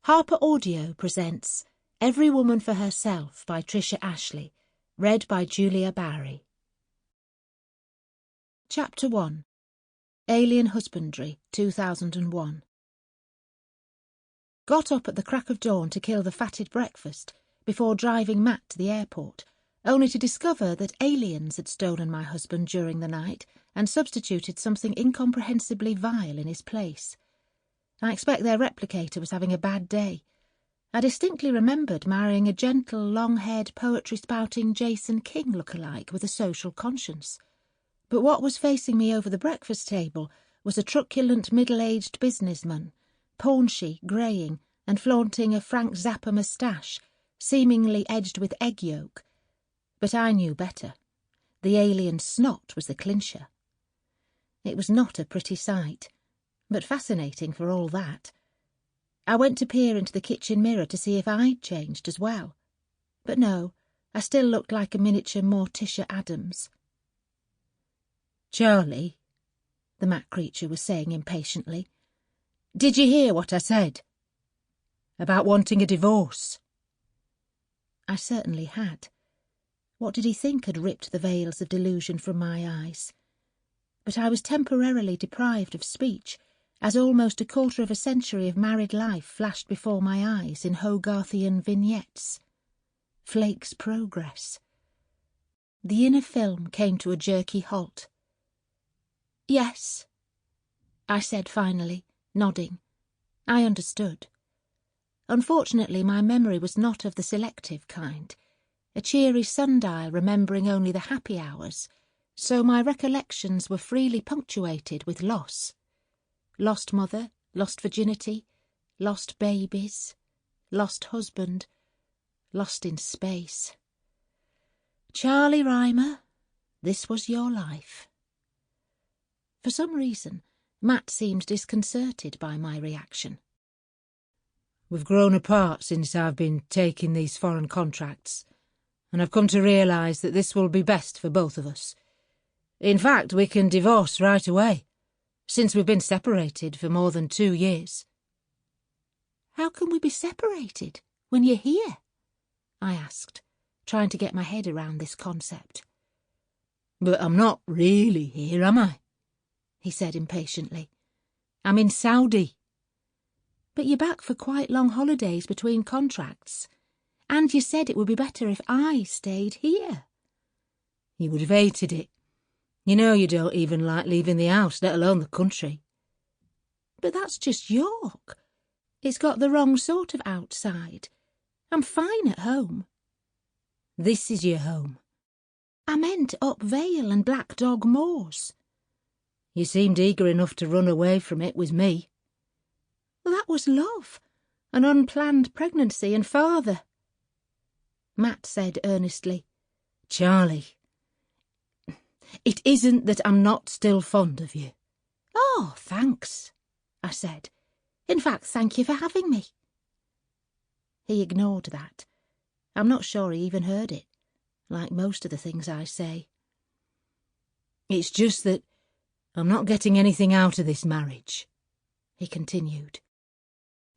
Harper Audio presents Every Woman for Herself by Trisha Ashley, read by Julia Barrie. Chapter 1. Alien Husbandry, 2001. Got up at the crack of dawn to kill the fatted breakfast before driving Matt to the airport, only to discover that aliens had stolen my husband during the night and substituted something incomprehensibly vile in his place. I expect their replicator was having a bad day. I distinctly remembered marrying a gentle, long-haired, poetry-spouting Jason King look-alike with a social conscience. But what was facing me over the breakfast table was a truculent, middle-aged businessman, paunchy, greying, and flaunting a Frank Zappa moustache, seemingly edged with egg yolk. But I knew better. The alien snot was the clincher. It was not a pretty sight, but fascinating for all that. I went to peer into the kitchen mirror to see if I'd changed as well. But no, I still looked like a miniature Morticia Adams. "Charlie," the Matt creature was saying impatiently, "did you hear what I said? About wanting a divorce?" I certainly had. What did he think had ripped the veils of delusion from my eyes? But I was temporarily deprived of speech, as almost a quarter of a century of married life flashed before my eyes in Hogarthian vignettes. Flake's progress. The inner film came to a jerky halt. "Yes," I said finally, nodding. I understood. Unfortunately, my memory was not of the selective kind, a cheery sundial remembering only the happy hours, so my recollections were freely punctuated with loss. Lost mother, lost virginity, lost babies, lost husband, lost in space. Charlie Rymer, this was your life. For some reason, Matt seemed disconcerted by my reaction. "We've grown apart since I've been taking these foreign contracts, and I've come to realise that this will be best for both of us. In fact, we can divorce right away, since we've been separated for more than 2 years. "How can we be separated when you're here?" I asked, trying to get my head around this concept. "But I'm not really here, am I?" he said impatiently. "I'm in Saudi." "But you're back for quite long holidays between contracts, and you said it would be better if I stayed here." "You would have hated it. You know you don't even like leaving the house, let alone the country." "But that's just York. It's got the wrong sort of outside. I'm fine at home." "This is your home." "I meant up Vale and Black Dog Moors." "You seemed eager enough to run away from it with me." "Well, that was love, an unplanned pregnancy and father." Matt said earnestly, "Charlie, it isn't that I'm not still fond of you." "Oh, thanks," I said. "In fact, thank you for having me." He ignored that. I'm not sure he even heard it, like most of the things I say. "It's just that I'm not getting anything out of this marriage," he continued.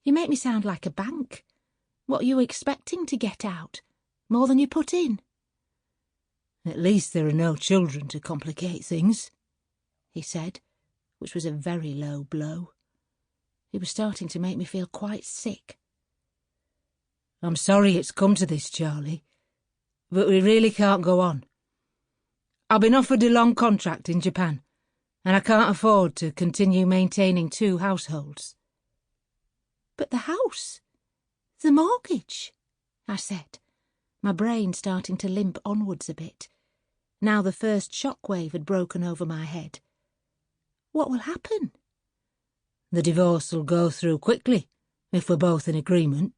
"You make me sound like a bank. What are you expecting to get out? More than you put in?" "At least there are no children to complicate things," he said, which was a very low blow. He was starting to make me feel quite sick. "I'm sorry it's come to this, Charlie, but we really can't go on. I've been offered a long contract in Japan, and I can't afford to continue maintaining 2 households." "But the house, the mortgage," I said, my brain starting to limp onwards a bit. Now the first shockwave had broken over my head. "What will happen?" "The divorce will go through quickly, if we're both in agreement.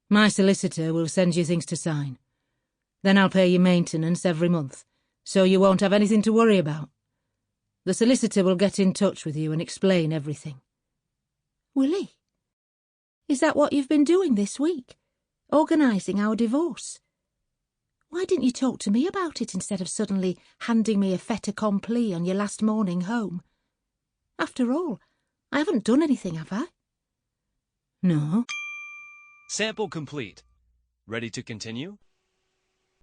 My solicitor will send you things to sign. Then I'll pay you maintenance every month, so you won't have anything to worry about. The solicitor will get in touch with you and explain everything." "Will he? Is that what you've been doing this week? Organising our divorce? Why didn't you talk to me about it instead of suddenly handing me a fait accompli on your last morning home? After all, I haven't done anything, have I?" "No, Sample complete. Ready to continue?